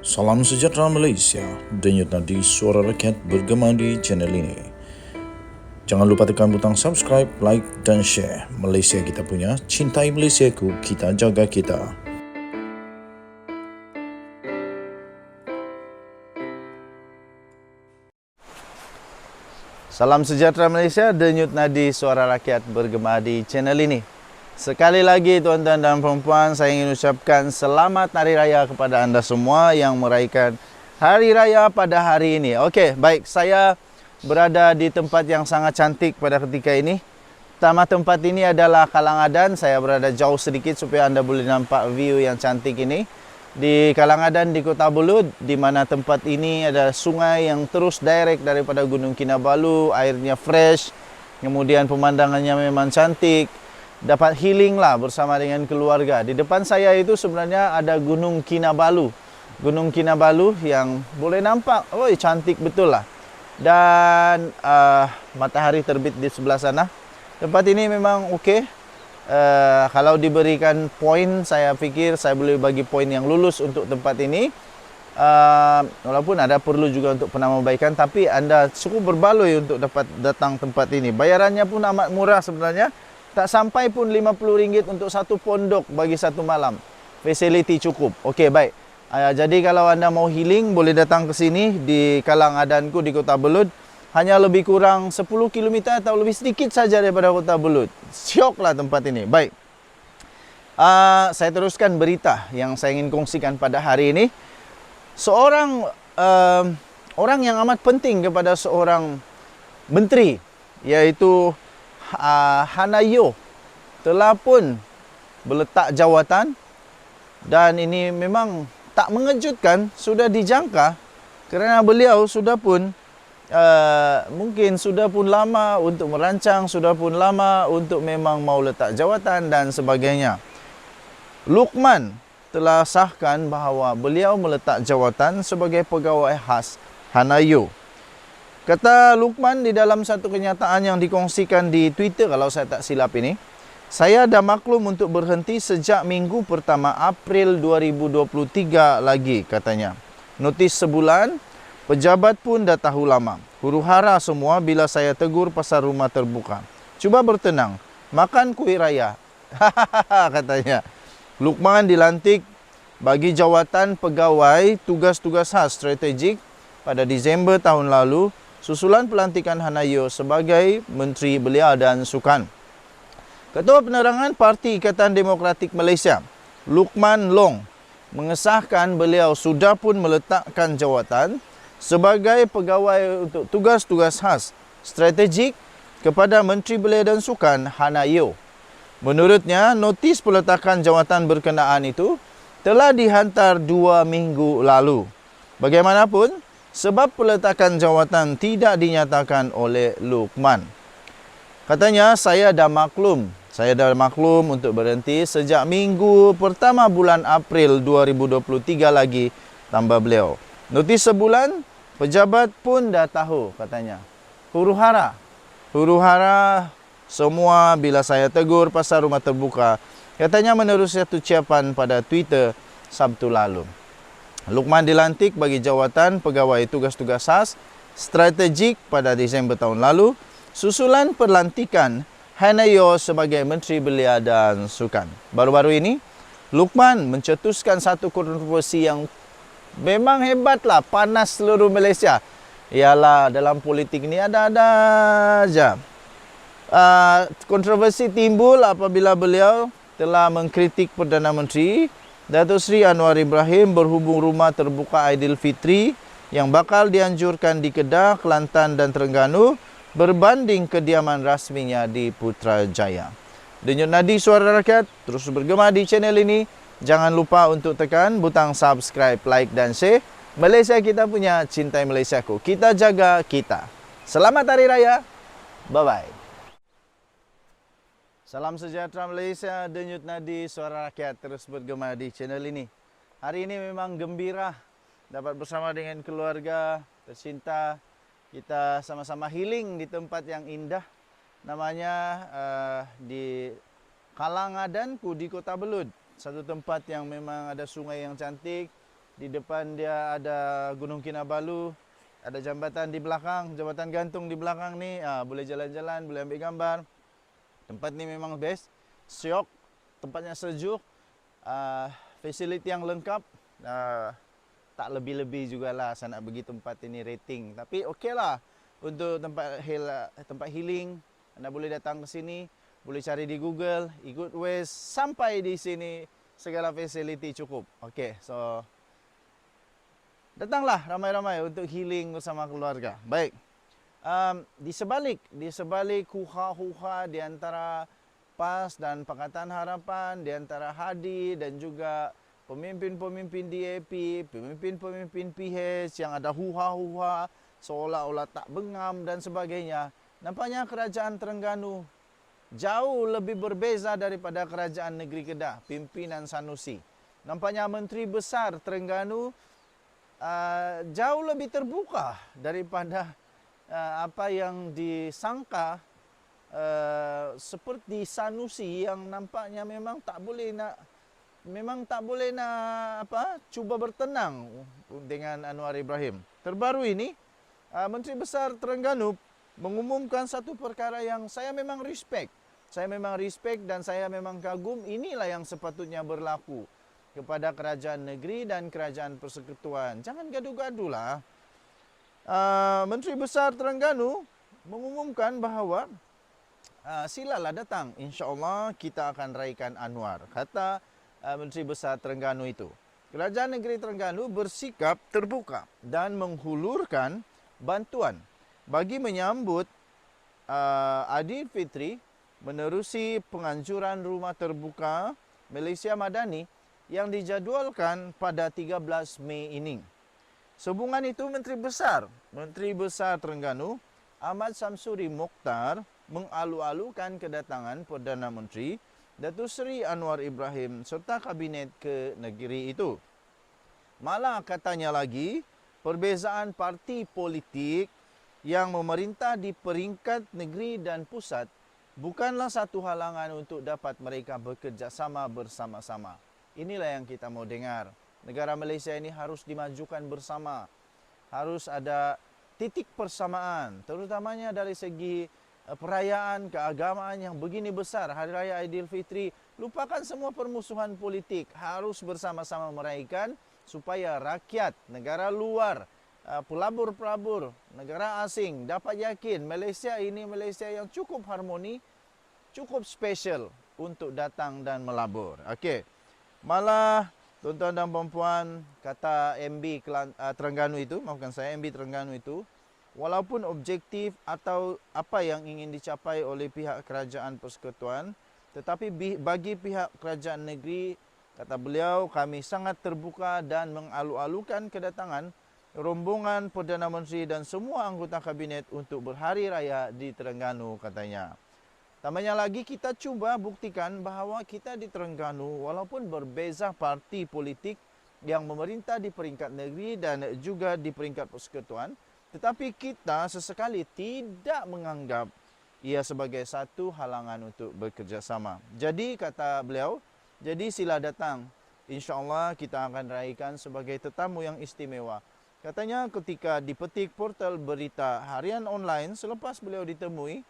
Salam sejahtera Malaysia, denyut nadi suara rakyat bergema di channel ini. Jangan lupa tekan butang subscribe, like dan share. Malaysia kita punya, cintai Malaysiaku, kita jaga kita. Salam sejahtera Malaysia, denyut nadi suara rakyat bergema di channel ini. Sekali lagi tuan-tuan dan perempuan, saya ingin ucapkan selamat Hari Raya kepada anda semua yang meraihkan Hari Raya pada hari ini. Okey, baik, saya berada di tempat yang sangat cantik pada ketika ini. Pertama, tempat ini adalah Kalangadan. Saya berada jauh sedikit supaya anda boleh nampak view yang cantik ini. Di Kalangadan di Kota Belud, di mana tempat ini ada sungai yang terus direct daripada Gunung Kinabalu, airnya fresh, kemudian pemandangannya memang cantik. Dapat healing lah bersama dengan keluarga. Di depan saya itu sebenarnya ada Gunung Kinabalu. Gunung Kinabalu yang boleh nampak, oh cantik betul lah. Dan matahari terbit di sebelah sana. Tempat ini memang okey. Kalau diberikan poin, saya fikir saya boleh bagi poin yang lulus untuk tempat ini. Walaupun ada perlu juga untuk penambahbaikan, tapi anda cukup berbaloi untuk dapat datang tempat ini. Bayarannya pun amat murah sebenarnya. Tak sampai pun RM50 untuk satu pondok bagi satu malam. Fasiliti cukup. Okey, baik. Jadi kalau anda mau healing, boleh datang ke sini di Kalangadanku di Kota Belud. Hanya lebih kurang 10 km atau lebih sedikit saja daripada Kota Belud. Syoklah tempat ini. Baik. Saya teruskan berita yang saya ingin kongsikan pada hari ini. Seorang orang yang amat penting kepada seorang menteri, iaitu Hannah Yeoh, telah pun berletak jawatan, dan ini memang tak mengejutkan, sudah dijangka kerana beliau sudah pun mungkin sudah pun lama untuk merancang, sudah pun lama untuk memang mau letak jawatan dan sebagainya. Luqman telah sahkan bahawa beliau meletak jawatan sebagai pegawai khas Hannah Yeoh. Kata Luqman di dalam satu kenyataan yang dikongsikan di Twitter, kalau saya tak silap ini, saya dah maklum untuk berhenti sejak minggu pertama April 2023 lagi, katanya. Notis sebulan, pejabat pun dah tahu lama. Huru-hara semua bila saya tegur pasal rumah terbuka. Cuba bertenang, makan kuih raya. Katanya. Luqman dilantik bagi jawatan pegawai tugas-tugas khas strategik pada Disember tahun lalu, susulan pelantikan Hannah Yeoh sebagai Menteri Belia dan Sukan. Ketua Penerangan Parti Ikatan Demokratik Malaysia, Luqman Long, mengesahkan beliau sudah pun meletakkan jawatan sebagai pegawai untuk tugas-tugas khas strategik kepada Menteri Belia dan Sukan Hannah Yeoh. Menurutnya, notis peletakan jawatan berkenaan itu telah dihantar 2 minggu lalu. Bagaimanapun, sebab peletakan jawatan tidak dinyatakan oleh Luqman. Katanya, saya dah maklum untuk berhenti sejak minggu pertama bulan April 2023 lagi, tambah beliau. Notis sebulan, pejabat pun dah tahu, katanya. Huru-hara semua bila saya tegur pasal rumah terbuka, katanya menurut satu ucapan pada Twitter Sabtu lalu. Luqman dilantik bagi jawatan pegawai tugas-tugas khas strategik pada Disember tahun lalu, susulan pelantikan Hannah Yeoh sebagai Menteri Belia dan Sukan. Baru-baru ini, Luqman mencetuskan satu kontroversi yang memang hebatlah, panas seluruh Malaysia. Ialah dalam politik ni ada-ada aja. Kontroversi timbul apabila beliau telah mengkritik Perdana Menteri Datuk Seri Anwar Ibrahim berhubung rumah terbuka Aidilfitri yang bakal dianjurkan di Kedah, Kelantan dan Terengganu berbanding kediaman rasminya di Putrajaya. Denyut nadi suara rakyat terus bergema di channel ini. Jangan lupa untuk tekan butang subscribe, like dan share. Malaysia kita punya, cintai Malaysiaku, kita jaga kita. Selamat Hari Raya. Bye-bye. Salam sejahtera Malaysia, denyut nadi suara rakyat terus bergema di channel ini. Hari ini memang gembira dapat bersama dengan keluarga tercinta. Kita sama-sama healing di tempat yang indah. Namanya di Kalangadanku di Kota Belud. Satu tempat yang memang ada sungai yang cantik. Di depan dia ada Gunung Kinabalu, ada jambatan di belakang, jambatan gantung di belakang nih. Boleh jalan-jalan, boleh ambil gambar. Tempat ni memang best, syok, tempatnya sejuk, facility yang lengkap. Tak lebih-lebih jugalah saya nak bagi tempat ini rating. Tapi okey lah untuk tempat healing. Anda boleh datang ke sini, boleh cari di Google, ikut Waze, sampai di sini segala facility cukup. Okey, so datanglah ramai-ramai untuk healing bersama keluarga. Baik. Di sebalik huha-huha di antara PAS dan Pakatan Harapan, di antara Hadi dan juga pemimpin-pemimpin DAP, pemimpin-pemimpin PH yang ada huha-huha seolah-olah tak bengam dan sebagainya. Nampaknya kerajaan Terengganu jauh lebih berbeza daripada kerajaan negeri Kedah, pimpinan Sanusi. Nampaknya Menteri Besar Terengganu jauh lebih terbuka daripada apa yang disangka, seperti Sanusi yang nampaknya memang tak boleh nak cuba bertenang dengan Anwar Ibrahim. Terbaru ini Menteri Besar Terengganu mengumumkan satu perkara yang saya memang respect. Saya memang respect dan saya memang kagum. Inilah yang sepatutnya berlaku kepada kerajaan negeri dan kerajaan persekutuan. Jangan gaduh-gaduhlah. Menteri Besar Terengganu mengumumkan bahawa silalah datang, insya-Allah kita akan raikan Anwar, kata Menteri Besar Terengganu itu. Kerajaan negeri Terengganu bersikap terbuka dan menghulurkan bantuan bagi menyambut Aidilfitri menerusi penganjuran rumah terbuka Malaysia Madani yang dijadualkan pada 13 Mei ini. Sehubungan itu, Menteri Besar Terengganu Ahmad Samsuri Mokhtar mengalu-alukan kedatangan Perdana Menteri Datuk Seri Anwar Ibrahim serta kabinet ke negeri itu. Malah katanya lagi, perbezaan parti politik yang memerintah di peringkat negeri dan pusat bukanlah satu halangan untuk dapat mereka bekerjasama bersama-sama. Inilah yang kita mau dengar. Negara Malaysia ini harus dimajukan bersama. Harus ada titik persamaan, terutamanya dari segi perayaan keagamaan yang begini besar, Hari Raya Aidilfitri. Lupakan semua permusuhan politik, harus bersama-sama meraihkan supaya rakyat, negara luar, pelabur-pelabur, negara asing dapat yakin Malaysia ini Malaysia yang cukup harmoni, cukup special untuk datang dan melabur. Okey. Malah tuan-tuan dan puan-puan, kata MB Terengganu itu, maafkan saya, MB Terengganu itu, walaupun objektif atau apa yang ingin dicapai oleh pihak kerajaan persekutuan, tetapi bagi pihak kerajaan negeri, kata beliau, kami sangat terbuka dan mengalu-alukan kedatangan rombongan Perdana Menteri dan semua anggota kabinet untuk berhari raya di Terengganu, katanya. Tambahnya lagi, kita cuba buktikan bahawa kita di Terengganu, walaupun berbeza parti politik yang memerintah di peringkat negeri dan juga di peringkat persekutuan, tetapi kita sesekali tidak menganggap ia sebagai satu halangan untuk bekerjasama. Jadi, kata beliau, jadi sila datang. InsyaAllah kita akan raikan sebagai tetamu yang istimewa. Katanya ketika dipetik portal berita harian online selepas beliau ditemui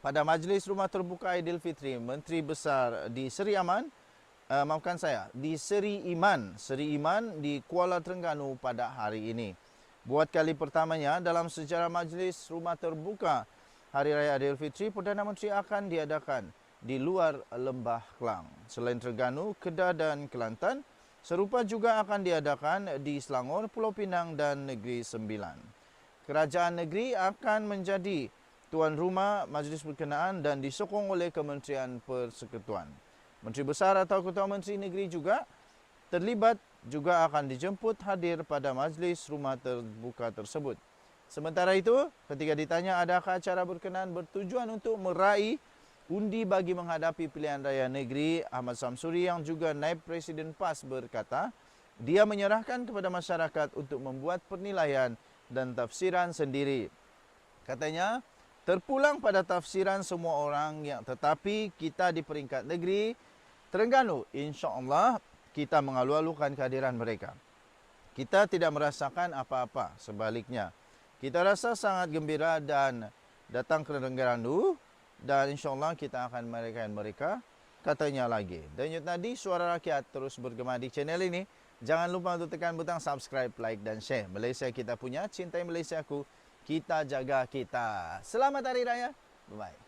pada Majlis Rumah Terbuka Aidilfitri, Menteri Besar di Seri Iman di Kuala Terengganu pada hari ini. Buat kali pertamanya dalam sejarah Majlis Rumah Terbuka Hari Raya Aidilfitri, Perdana Menteri akan diadakan di luar Lembah Kelang. Selain Terengganu, Kedah dan Kelantan, serupa juga akan diadakan di Selangor, Pulau Pinang dan Negeri Sembilan. Kerajaan negeri akan menjadi tuan rumah majlis berkenaan dan disokong oleh Kementerian Persekutuan. Menteri Besar atau Ketua Menteri Negeri juga terlibat, juga akan dijemput hadir pada majlis rumah terbuka tersebut. Sementara itu, ketika ditanya adakah acara berkenaan bertujuan untuk meraih undi bagi menghadapi pilihan raya negeri, Ahmad Samsuri yang juga Naib Presiden PAS berkata, dia menyerahkan kepada masyarakat untuk membuat penilaian dan tafsiran sendiri. Katanya, terpulang pada tafsiran semua orang yang, tetapi kita di peringkat negeri Terengganu, insya-Allah kita mengalu-alukan kehadiran mereka. kita tidak merasakan apa-apa. Sebaliknya, kita rasa sangat gembira dan datang ke negara Nu, dan insyaAllah kita akan merayakan mereka. Katanya lagi, Denyut Nadi Suara Rakyat terus bergema di channel ini. Jangan lupa untuk tekan butang subscribe, like dan share. Malaysia kita punya, cintai Malaysiaku, kita jaga kita. Selamat Hari Raya. Bye-bye.